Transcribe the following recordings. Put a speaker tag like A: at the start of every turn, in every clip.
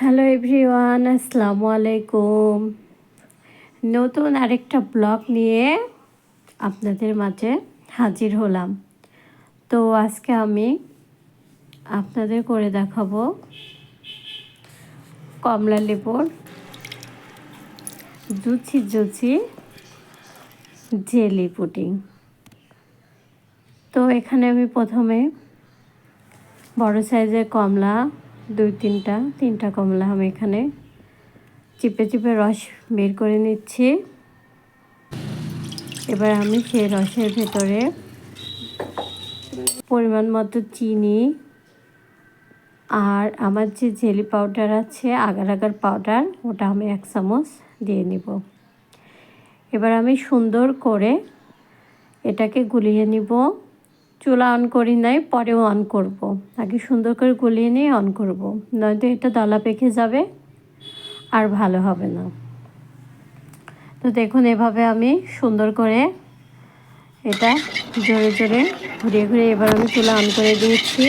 A: Hello everyone, আসসালামু আলাইকুম। নতুন আরেকটা ব্লগ নিয়ে আপনাদের মাঝে হাজির হলাম। তো আজকে আমি আপনাদের করে দেখাবো কমলা লেবুর জুচি জুচি জেলি পুডিং। তো এখানে আমি প্রথমে বড় সাইজের কমলা তিনটা কমলা আমি এখানে চিপে চিপে রস বের করে নিচ্ছি। এবার আমি সেই রসের ভেতরে পরিমাণ মতো চিনি আর আমার যে জেলি পাউডার আছে, আগার আগার পাউডার, ওটা আমি 1 চামচ দিয়ে নিব। এবার আমি সুন্দর করে এটাকে গুলিয়ে নিব। চুলা অন করি নাই, পরেও অন করব। আগে সুন্দর করে গুলিয়ে নিয়ে অন করব, নয়তো এটা দলা পেকে যাবে আর ভালো হবে না। তো দেখুন, এভাবে আমি সুন্দর করে এটা জোরে জোরে ঘুরিয়ে ঘুরিয়ে এবার আমি চুলা অন করে দিয়েছি।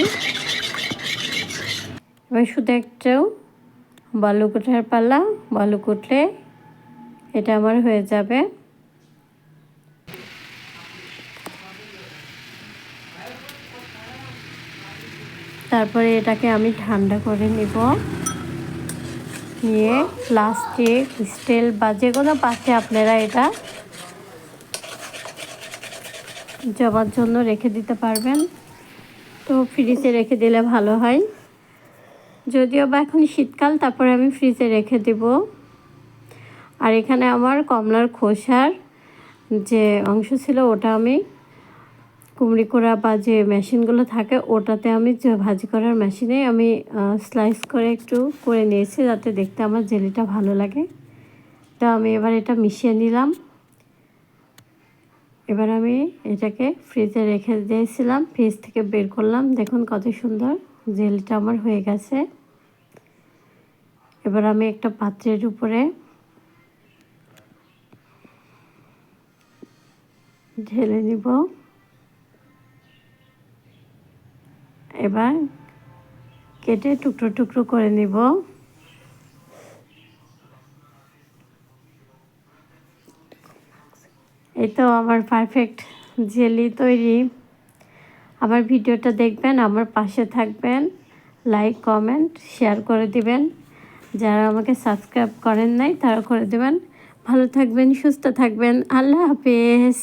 A: এবার শুধু একটাও বালু কুঠার পালা, বালু কুটলে এটা আমার হয়ে যাবে। তারপরে এটাকে আমি ঠান্ডা করে নিব, নিয়ে প্লাস্টিক, স্টিল বা যে কোনো পাত্রে আপনারা এটা জমার জন্য রেখে দিতে পারবেন। তো ফ্রিজে রেখে দিলে ভালো হয়, যদিও বা এখন শীতকাল, তারপরে আমি ফ্রিজে রেখে দেব। আর এখানে আমার কমলার খোসার যে অংশ ছিল ওটা আমি কুমড়ি করা বা যে মেশিনগুলো থাকে ওটাতে আমি যে ভাজি করার মেশিনে আমি স্লাইস করে একটু করে নিয়েছি, যাতে দেখতে আমার জেলিটা ভালো লাগে। তো আমি এবার এটা মিশিয়ে নিলাম। এবার আমি এটাকে ফ্রিজে রেখে দিয়েছিলাম, ফ্রিজ থেকে বের করলাম। দেখুন কত সুন্দর জেলিটা আমার হয়ে গেছে। এবার আমি একটা পাত্রের উপরে ঢেলে নিব। এবার কেটে টুকরো টুকরো করে নিব। এই তো আমার পারফেক্ট জেলি তৈরি। আমার ভিডিওটা দেখবেন, আমার পাশে থাকবেন, লাইক কমেন্ট শেয়ার করে দিবেন। যারা আমাকে সাবস্ক্রাইব করেন নাই তারা করে দেবেন। ভালো থাকবেন, সুস্থ থাকবেন। আল্লাহ হাফেজ।